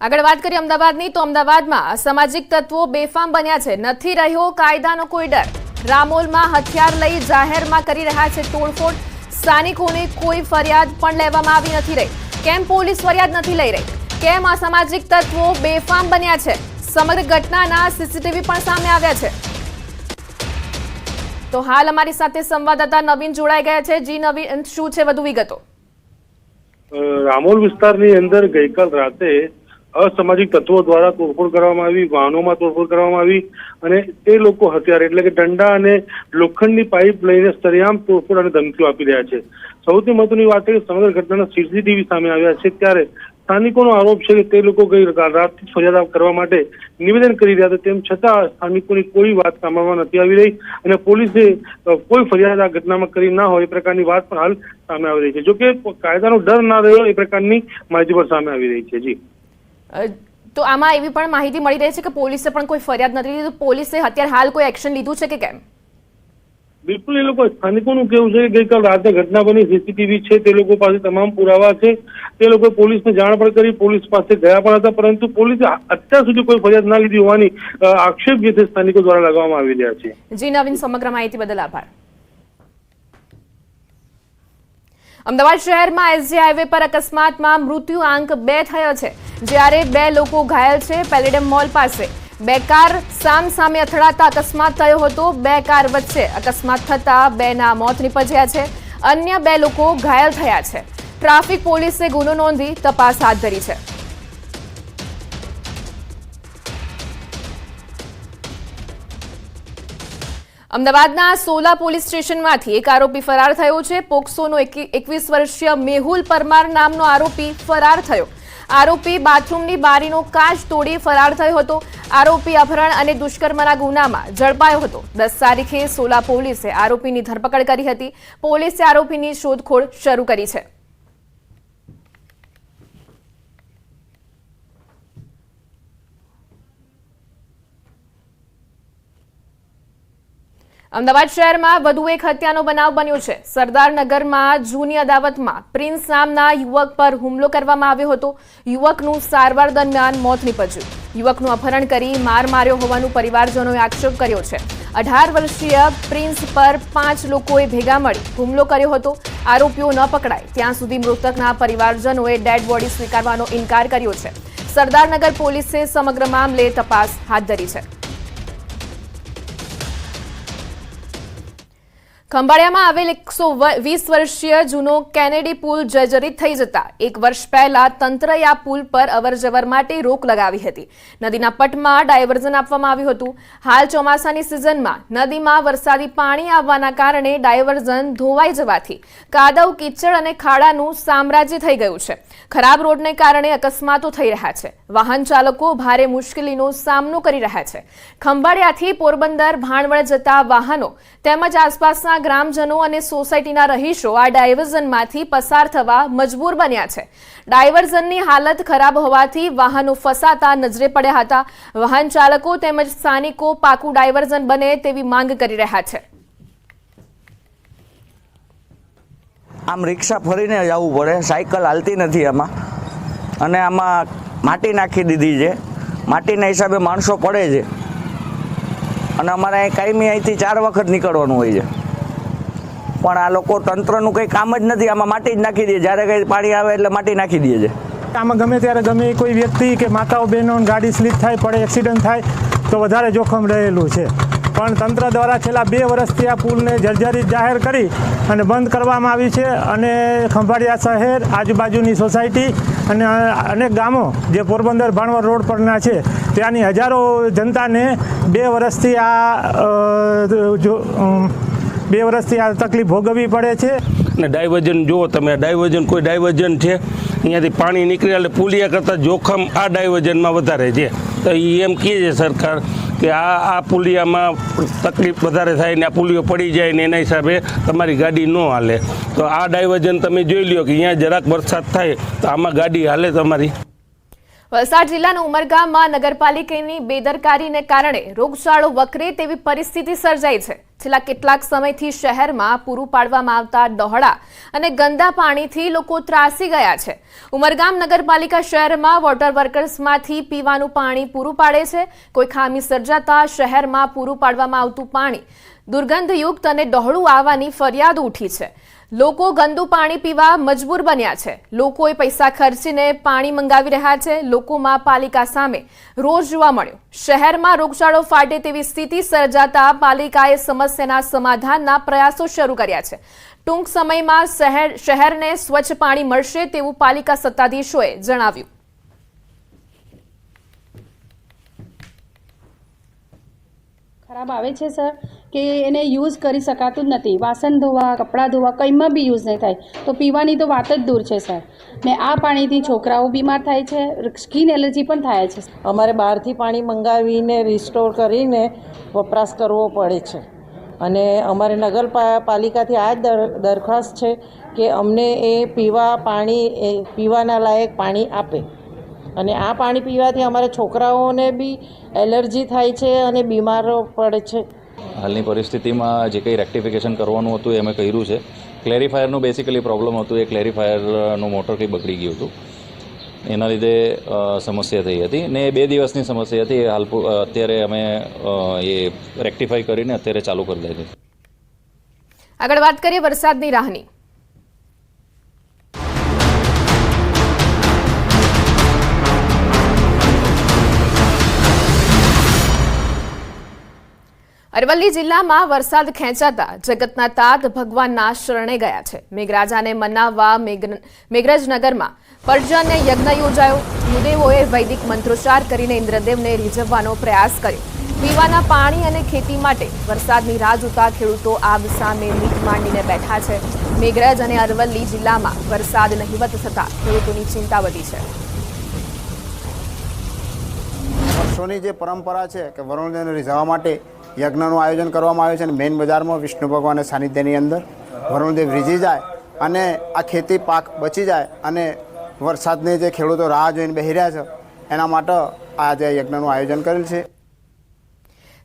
આગળ વાત કરીએ અમદાવાદની તો અમદાવાદમાં અસામાજિક તત્વો બેફામ બન્યા છે। નથી રહ્યો કાયદાનો કોઈ ડર। રામોલમાં હથિયાર લઈ જાહેરમાં કરી રહ્યા છે તોડફોડ। સ્થાનિકોને કોઈ ફરિયાદ પણ લેવામાં આવી નથી રહી। કેમ પોલીસ ફરિયાદ નથી લઈ રહી? કેમ અસામાજિક તત્વો બેફામ બન્યા છે? સમગ્ર ઘટનાના સીસીટીવી પણ સામે આવ્યા છે। તો હાલ અમારી સાથે સંવાદદાતા નવીન જોડાઈ ગયા છે। જી નવીન, શું છે વધુ વિગતો? રામોલ વિસ્તારની અંદર ગઈકાલ રાતે અસામાજિક તત્વો દ્વારા તોડફોડ કરવામાં આવી, વાહનોમાં તોડફોડ કરવામાં આવી અને તે લોકો હથિયાર એટલે કે દંડા અને લોખંડની પાઇપ લઈને સરેઆમ તોડફોડ અને ધમકીઓ આપી રહ્યા છે। સૌથી મહત્વની વાત છે કે સમગ્ર ઘટનાના સીસીટીવી સામે આવ્યા છે, ત્યારે સ્થાનિકોનો આરોપ છે કે તે લોકો ગઈ રાતથી ફરિયાદ કરવા માટે નિવેદન કરી રહ્યા હતા, તેમ છતાં સ્થાનિકોની કોઈ વાત સાંભળવા નથી આવી રહી અને પોલીસે કોઈ ફરિયાદ આ ઘટનામાં કરી ના હોય એ પ્રકારની વાત પણ હાલ સામે આવી રહી છે। જોકે કાયદાનો ડર ના રહ્યો એ પ્રકારની માહિતી પણ સામે આવી રહી છે। જી, તો આમાં એવી પણ માહિતી મળી રહી છે કે પોલીસે પણ કોઈ ફરિયાદ નથી લીધી। પોલીસે અત્યારે હાલ કોઈ એક્શન લીધું છે કે કેમ? બિલકુલ, એ લોકો સ્થાનિકોનું કેવું છે કે ગઈકાલ રાતે ઘટના બની, સીસીટીવી છે, તે લોકો પાસે તમામ પુરાવા છે, તે લોકો પોલીસને જાણ પણ કરી, પોલીસ પાસે ગયા પણ હતા, પરંતુ પોલીસે અત્યાર સુધી કોઈ ફરિયાદ ના લીધી હોવાની આક્ષેપ જે છે સ્થાનિકો દ્વારા લગાવવામાં આવી રહ્યા છે। જી નવીન, સમગ્ર માહિતી બદલ આભાર। અમદાવાદ શહેરમાં એસજી હાઈવે પર અકસ્માતમાં મૃત્યુઆંક 2 થયો છે, જ્યારે 2 લોકો ઘાયલ છે। પેલેડિયમ મોલ પાસે 2 કાર સામસામે અથડાતા અકસ્માત થયો હતો। 2 કાર વચ્ચે અકસ્માત થતા 2ના મોત નીપજ્યા છે, અન્ય 2 લોકો ઘાયલ થયા છે। ટ્રાફિક પોલીસે ગુનો નોંધી તપાસ હાથ ધરી છે। અમદાવાદના સોલા પોલીસ સ્ટેશનમાંથી એક આરોપી ફરાર થયો છે। પોક્સોનો 21 વર્ષીય મેહુલ પરમાર નામનો આરોપી ફરાર થયો। આરોપી બાથરૂમની બારીનો કાચ તોડી ફરાર થયો હતો। આરોપી અપહરણ અને દુષ્કર્મના ગુનામાં ઝડપાયો હતો। 10 તારીખે સોલા પોલીસે આરોપીની ધરપકડ કરી હતી। પોલીસે આરોપીની શોધખોળ શરૂ કરી છે। અમદાવાદ શહેરમાં વધુ એક હત્યાનો બનાવ બન્યો છે। સરદારનગરમાં જૂની અદાવતમાં પ્રિન્સ નામના યુવક પર હુમલો કરવામાં આવ્યો હતો। યુવકનું સારવાર દરમિયાન મોત નીપજ્યું। યુવકનું અપહરણ કરી માર માર્યો હોવાનું પરિવારજનોએ આક્ષેપ કર્યો છે। 18 વર્ષીય પ્રિન્સ પર 5 લોકોએ ભેગા મળી હુમલો કર્યો હતો। આરોપીઓ ન પકડાય ત્યાં સુધી મૃતકના પરિવારજનોએ ડેડ બોડી સ્વીકારવાનો ઇનકાર કર્યો છે। સરદારનગર પોલીસે સમગ્ર મામલે તપાસ હાથ ધરી છે। ખંભાળિયામાં આવેલ 120 વર્ષીય જૂનો કેનેડી પુલ જર્જરિત થઈ જતા 1 વર્ષ પહેલા તંત્રએ આ પુલ પર અવરજવર માટે રોક લગાવી હતી। નદીના પટમાં ડાયવર્ઝન આપવામાં આવ્યું હતું। હાલ ચોમાસાની સિઝનમાં નદીમાં વરસાદી પાણી આવવાના કારણે ડાયવર્ઝન ધોવાઈ જવાથી કાદવ કીચડ અને ખાડાનું સામ્રાજ્ય થઈ ગયું છે। ખરાબ રોડને કારણે અકસ્માતો થઈ રહ્યા છે। વાહન ચાલકો ભારે મુશ્કેલીનો સામનો કરી રહ્યા છે। ખંભાળિયાથી પોરબંદર ભાણવડ જતા વાહનો તેમજ આસપાસના ગ્રામજનો અને સોસાયટીના રહીશો આ ડાયવર્ઝનમાંથી પસાર થવા મજબૂર બન્યા છે। ડાયવર્ઝનની હાલત ખરાબ હોવાથી વાહનો ફસાતા નજરે પડ્યા હતા। વાહન ચાલકો તેમજ સ્થાનિકો પાકું ડાયવર્ઝન બને તેવી માંગ કરી રહ્યા છે। આમ રિક્ષા ફરીને જવું પડે, સાયકલ હાલતી નથી આમાં, અને આમાં માટી નાખી દીધી છે। માટીના હિસાબે માણસો પડે છે અને અમારે અહીં કાયમી અહીંથી 4 વખત નીકળવાનું હોય છે, પણ આ લોકો તંત્રનું કંઈ કામ જ નથી। આમાં માટી જ નાખી દે, જ્યારે કંઈ પાણી આવે એટલે માટી નાખી દે છે। આમાં ગમે ત્યારે ગમે કોઈ વ્યક્તિ કે માતાઓ બહેનો ગાડી સ્લીપ થાય, પડે, એક્સિડન્ટ થાય તો વધારે જોખમ રહેલું છે। પણ તંત્ર દ્વારા છેલ્લા 2 વર્ષથી આ પુલને જર્જરિત જાહેર કરી અને બંધ કરવામાં આવી છે અને ખંભાળિયા શહેર, આજુબાજુની સોસાયટી અને અનેક ગામો જે પોરબંદર ભાણવડ રોડ પરના છે ત્યાંની હજારો જનતાને 2 વર્ષથી આ તકલીફ ભોગવવી પડે છે। ને ડાયવર્ઝન જુઓ તમે, ડાયવર્ઝન કોઈ ડાયવર્ઝન છે અહીંયાથી પાણી નીકળે એટલે પુલિયા કરતાં જોખમ આ ડાયવર્ઝનમાં વધારે છે। તો એ એમ કહે છે સરકાર કે આ પુલિયામાં તકલીફ વધારે થાય ને આ પુલિયો પડી જાય ને એના હિસાબે તમારી ગાડી ન હાલે। તો આ ડાયવર્ઝન તમે જોઈ લ્યો કે અહીંયા જરાક વરસાદ થાય તો આમાં ગાડી હાલે તમારી। વલસાડ જિલ્લાના ઉમરગામમાં નગરપાલિકાની બેદરકારીને કારણે રોગચાળો વકરે તેવી પરિસ્થિતિ સર્જાઈ છે। છેલ્લા કેટલાક સમયથી શહેરમાં પૂરું પાડવામાં આવતા ડહોળા અને ગંદા પાણીથી લોકો ત્રાસી ગયા છે. ઉમરગામ નગરપાલિકા શહેરમાં વોટર વર્કર્સમાંથી પીવાનું પાણી પૂરું પાડે છે. કોઈ ખામી સર્જાતા શહેરમાં પૂરું પાડવામાં આવતું પાણી દુર્ગંધયુક્ત અને ડહોળું આવવાની ફરિયાદ ઉઠી છે. લોકો ગંદુ પાણી પીવા મજબૂર બન્યા છે. લોકોએ પૈસા ખર્ચીને પાણી મંગાવી રહ્યા છે. લોકોમાં પાલિકા સામે રોષ જોવા મળ્યો. શહેરમાં રોગચાળો ફાટે તેવી સ્થિતિ સર્જાતા પાલિકાએ સમસ્યાના સમાધાનના પ્રયાસો શરૂ કર્યા છે. ટૂંક સમયમાં શહેરને સ્વચ્છ પાણી મળશે તેવું પાલિકા સત્તાધીશોએ જણાવ્યું. ખરાબ આવે છે સર કે એને યુઝ કરી શકાતું જ નથી. વાસણ ધોવા, કપડાં ધોવા કંઈમાં બી યુઝ નહીં થાય, તો પીવાની તો વાત જ દૂર છે સર. ને આ પાણીથી છોકરાઓ બીમાર થાય છે, સ્કિન એલર્જી પણ થાય છે. અમારે બહારથી પાણી મંગાવીને રિસ્ટોર કરીને વપરાશ કરવો પડે છે. અને અમારે નગરપાલિકાથી આ જ દરખાસ્ત છે કે અમને એ પીવાના લાયક પાણી આપે. અને આ પાણી પીવાથી અમારા છોકરાઓને બી એલર્જી થાય છે અને બીમારો પડે છે. હાલની પરિસ્થિતિમાં જે કંઈ રેક્ટિફિકેશન કરવાનું હતું એ અમે કર્યું છે. ક્લેરિફાયરનું બેસિકલી પ્રોબ્લેમ હતું, એ ક્લેરિફાયરનું મોટર કંઈ બગડી ગયું હતું, એના લીધે સમસ્યા થઈ હતી ને 2 દિવસની સમસ્યા હતી. અત્યારે અમે એ રેક્ટિફાઈ કરીને અત્યારે ચાલુ કરી દીધી. આગળ વાત કરીએ વરસાદની રાહની. અરવલ્લી જિલ્લામાં વરસાદ ખેંચાતા જગતના તાત ભગવાનના શરણે ગયા છે. મેઘરાજાને મનાવવા મેઘરજનગરમાં પર્જન્ય યજ્ઞ યોજાયો. ભૂદેવોએ વૈદિક મંત્રોચ્ચાર કરીને ઇન્દ્રદેવને રીઝવવાનો પ્રયાસ કર્યો. પીવાના પાણી અને ખેતી માટે વરસાદની રાહ જોતા ખેડૂતો આગ સામે મીટ માંડીને બેઠા છે. મેઘરજ અને અરવલ્લી જિલ્લામાં વરસાદ નહિવત થતા ખેડૂતોની ચિંતા વધી છે. વર્ષોની જે પરંપરા છે કે વરુણદેવને રીઝવવા માટે યજ્ઞનું આયોજન કરવામાં આવ્યું છે. અને મેઇન બજારમાં વિષ્ણુ ભગવાનના સાનિધ્યની અંદર વરુણદેવ રીઝી જાય અને આ ખેતી પાક બચી જાય અને વરસાદને જે ખેડૂતો રાહ જોઈને બેસી રહ્યા છે એના માટે આજે યજ્ઞનું આયોજન કરેલ છે.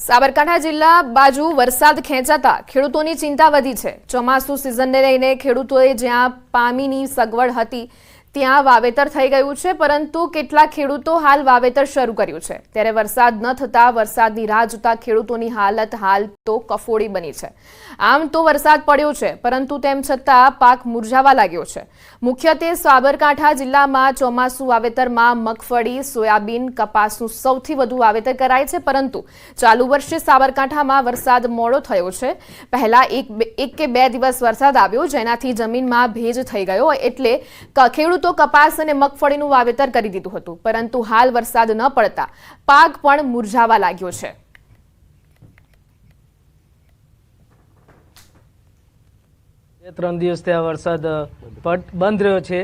સાબરકાંઠા જિલ્લા બાજુ વરસાદ ખેંચાતા ખેડૂતોની ચિંતા વધી છે. ચોમાસુ સિઝનને લઈને ખેડૂતોએ જ્યાં પાણીની સગવડ હતી ત્યાં વાવેતર થઈ ગયું છે, પરંતુ કેટલાક ખેડૂતો હાલ વાવેતર શરૂ કર્યું છે. ત્યારે વરસાદ ન થતા વરસાદની રાહ જોતા ખેડૂતોની હાલત હાલ તો કફોડી બની છે. આમ તો વરસાદ પડ્યો છે, પરંતુ તેમ છતાં પાક મુરઝાવા લાગ્યો છે. મુખ્યત્વે સાબરકાંઠા જિલ્લામાં ચોમાસુ વાવેતરમાં મગફળી, સોયાબીન, કપાસનું સૌથી વધુ વાવેતર કરાય છે, પરંતુ ચાલુ વર્ષે સાબરકાંઠામાં વરસાદ મોડો થયો છે. પહેલા એક કે 2 દિવસ વરસાદ આવ્યો, જેનાથી જમીનમાં ભેજ થઈ ગયો, એટલે ખેડૂતો કપાસ અને મગફળીનું વાવેતર કરી દીધું હતું, પરંતુ હાલ વરસાદ ન પડતા પાક પણ મુરઝાવા લાગ્યો છે. ત્રણ દિવસથી આ વરસાદ બંધ રહ્યો છે.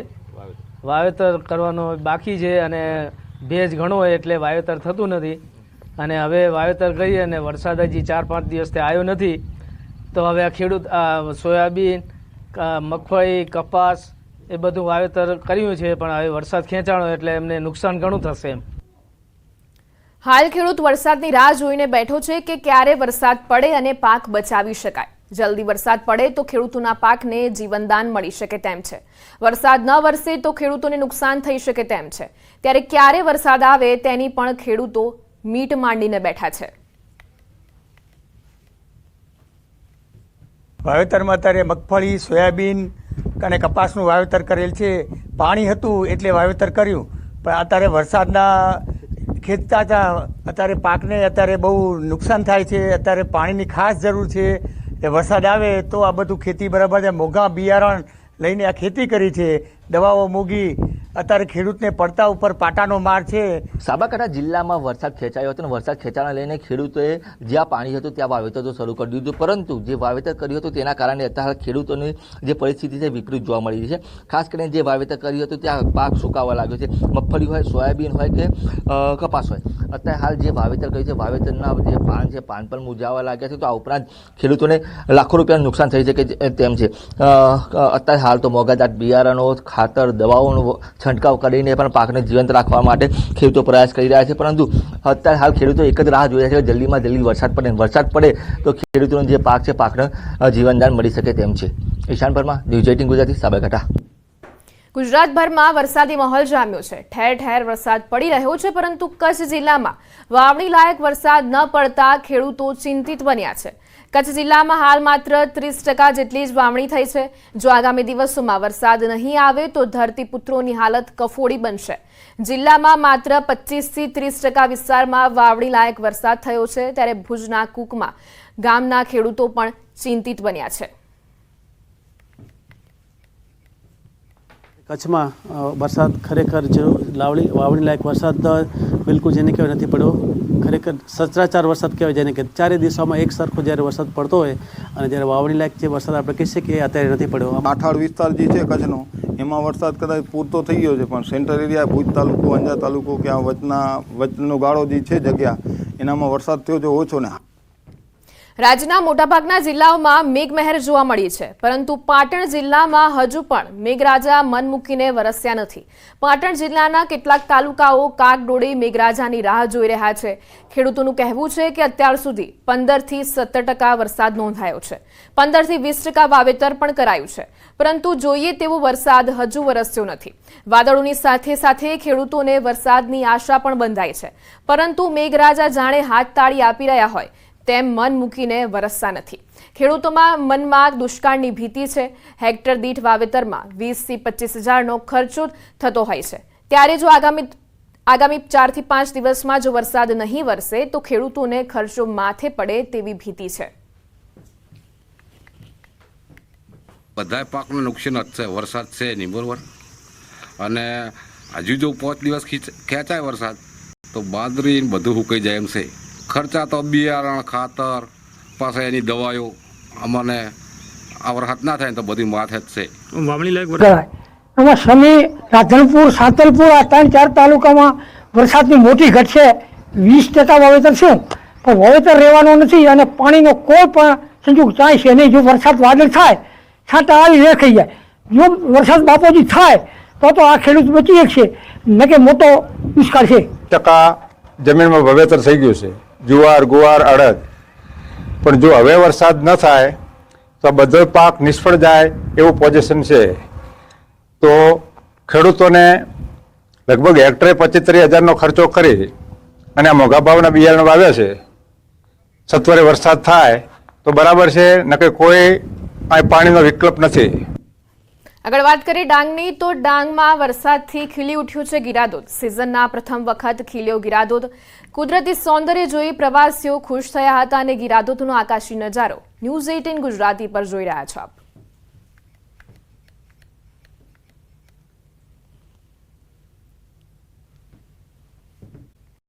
વાવેતર કરવાનો બાકી છે અને ભેજ ઘણો હોય એટલે વાવેતર થતું નથી. અને હવે વાવેતર કરી અને વરસાદ હજી 4-5 દિવસથી આવ્યો નથી, તો હવે આ ખેડૂત સોયાબીન, મગફળી, કપાસ એ બધું વાવેતર કર્યું છે, પણ હવે વરસાદ ખેંચાણો એટલે એમને નુકસાન ઘણું થશે. હાલ ખેડૂત વરસાદની રાહ જોઈને બેઠો છે કે ક્યારે વરસાદ પડે અને પાક બચાવી શકાય. જલ્દી વરસાદ પડે તો ખેડૂતોના પાકને જીવનદાન મળી શકે તેમ છે. વરસાદ ન વરસે તો ખેડૂતોને નુકસાન થઈ શકે તેમ છે. ત્યારે ક્યારે વરસાદ આવે તેની પણ ખેડૂતો મીટ માંડીને બેઠા છે. વાવેતરમાં અત્યારે મગફળી, સોયાબીન અને કપાસનું વાવેતર કરેલ છે. પાણી હતું એટલે વાવેતર કર્યું, પણ અત્યારે વરસાદના ખેંચતા હતા અત્યારે પાકને અત્યારે બહુ નુકસાન થાય છે. અત્યારે પાણીની ખાસ જરૂર છે. વરસાદ આવે તો આ બધું ખેતી બરાબર છે. મોંઘા બિયારણ લઈને આ ખેતી કરી છે, દવાઓ મોંઘી, અત્યારે ખેડૂતને પડતા ઉપર પાટાનો માર છે. સાબરકાંઠા જિલ્લામાં વરસાદ ખેંચાયો હતો અને વરસાદ ખેંચાણને લઈને ખેડૂતોએ જ્યાં પાણી હતું ત્યાં વાવેતર તો શરૂ કરી દીધું, પરંતુ જે વાવેતર કર્યું હતું તેના કારણે અત્યારે ખેડૂતોની જે પરિસ્થિતિ છે વિપરીત જોવા મળી રહી છે. ખાસ કરીને જે વાવેતર કર્યું હતું ત્યાં પાક સુકાવા લાગ્યો છે. મગફળી હોય, સોયાબીન હોય કે કપાસ હોય, અત્યારે હાલ જે વાવેતર કર્યું છે વાવેતરના જે પાન છે પાન પણ મુરઝાવા લાગ્યા છે. તો આ ઉપરાંત ખેડૂતોને લાખો રૂપિયાનું નુકસાન થઈ શકે તેમ છે. અત્યારે હાલ તો મોંઘાદાટ બિયારણો, ખાતર, દવાઓનો છંટકાવ કરીને પણ પાકને જીવંત રાખવા માટે ખેડૂતો પ્રયાસ કરી રહ્યા છે, પરંતુ અત્યારે હાલ ખેડૂતો એક જ રાહ જોઈ રહ્યા છે કે જલ્દીમાં જલ્દી વરસાદ પડે તો ખેડૂતોનો જે પાક છે પાકને જીવનદાન મળી શકે તેમ છે. ઈશાન પરમાર, ન્યૂઝ 18 ગુજરાતી, સાબરકાંઠા. ગુજરાતભરમાં વરસાદી માહોલ જામ્યો છે. ઠેર ઠેર વરસાદ પડી રહ્યો છે, પરંતુ કચ્છ જિલ્લામાં વાવણી લાયક વરસાદ ન પડતા ખેડૂતો ચિંતિત બન્યા છે. કચ્છ જિલ્લામાં હાલ માત્ર 30% જેટલી જ વાવણી થઈ છે. જો આગામી દિવસોમાં વરસાદ નહીં આવે તો ધરતીપુત્રોની હાલત કફોડી બનશે. જિલ્લામાં માત્ર 25 થી 30% વિસ્તારમાં વાવણી લાયક વરસાદ થયો છે, ત્યારે ભુજના કુકમા ગામના ખેડૂતો પણ ચિંતિત બન્યા છે. કચ્છમાં વરસાદ ખરેખર જો વાવણી લાયક વરસાદ બિલકુલ જેને કહેવાય નથી પડ્યો. ખરેખર સચરાચર વરસાદ કહેવાય, જેને કે 4 દિવસોમાં એક સરખો જ્યારે વરસાદ પડતો હોય અને જ્યારે વાવણી લાયક જે વરસાદ આપણે કહી શકીએ કે અત્યારે નથી પડ્યો. કાંઠાળ વિસ્તાર જે છે કચ્છનો, એમાં વરસાદ કદાચ પૂરતો થઈ ગયો છે, પણ સેન્ટર એરિયા ભુજ તાલુકો, અંજાર તાલુકો કે આ વચનો ગાળો જે છે જગ્યા, એનામાં વરસાદ થયો છે ઓછો ને. રાજ્યના મોટાભાગના જિલ્લાઓમાં મેઘમહેર જોવા મળી છે, પરંતુ પાટણ જિલ્લામાં હજુ પણ મેઘરાજા મન મૂકીને વરસ્યા નથી. પાટણ જિલ્લાના કેટલાક તાલુકાઓ કાગડોળે મેઘરાજાની રાહ જોઈ રહ્યા છે. ખેડૂતોનું કહેવું છે કે અત્યાર સુધી 15 થી 17% વરસાદ નોંધાયો છે. 15 થી 20% વાવેતર પણ કરાયું છે, પરંતુ જોઈએ તેવો વરસાદ હજુ વરસ્યો નથી. વાદળોની સાથે સાથે ખેડૂતોને વરસાદની આશા પણ બંધાઈ છે, પરંતુ મેઘરાજા જાણે હાથ તાળી આપી રહ્યા હોય તેમ મન મૂકીને વરસતા નથી. ખેડૂતોમાં મનમાં દુષ્કાળની ભીતિ છે. હેક્ટર દીઠ વાવેતરમાં 20 થી 25 હજારનો ખર્ચો થતો હોય છે. ત્યારે જો આગામી 4 થી 5 દિવસમાં જો વરસાદ નહીં વરસે તો ખેડૂતોને ખર્ચો માથે પડે તેવી ભીતિ છે. બધા પાકનું નુકસાન જ છે, વરસાદ છે નહીં, બરોબર. અને હજુ જો 5 દિવસ ખેંચાય વરસાદ તો બાજરી બધું સુકાઈ જાય એમ છે. ખર્ચા તો બિયારણ, ખાતર, પાછા એની દવાઓ, અમને આ વરસાદ ના થાય તો બધી માથે જ છે. વાવણી લાયક એમાં સમી, રાધનપુર, સાંતલપુર આ 3-4 તાલુકામાં વરસાદની મોટી ઘટ છે. 20% વાવેતર છે, પણ વાવેતર રહેવાનો નથી અને પાણીનો કોઈ પણ સંજોગ ચાય છે નહીં. જો વરસાદ વાદળ થાય, છાંટા આવી રેખાઈ જાય, જો વરસાદ બાપોજી થાય તો આ ખેડૂત બચી શકશે, ન કે મોટો દુષ્કાળ છે. જમીનમાં વાવેતર થઈ ગયું છે, જુવાર, ગુવાર, અડદ, પણ જો હવે વરસાદ ન થાય તો બધો પાક નિષ્ફળ જાય એવું પોઝિશન છે. તો ખેડૂતોને લગભગ હેક્ટરે 75,000નો ખર્ચો કરી અને આ મોંઘા ભાવના બિયારણ વાવ્યા છે. સત્વરે વરસાદ થાય તો બરાબર છે, નકે કોઈ પાણીનો વિકલ્પ નથી. આગળ વાત કરીએ ડાંગની, તો ડાંગમાં વરસાદથી ખીલી ઉઠ્યું છે ગિરાદોદ. સિઝનના પ્રથમ વખત ખીલ્યો ગિરાદોદ. કુદરતી સૌંદર્ય જોઈ પ્રવાસીઓ ખુશ થયા હતા અને ગિરાદોદનો આકાશી નજારો ન્યૂઝ 18 ગુજરાતી પર જોઈ રહ્યા છો આપ.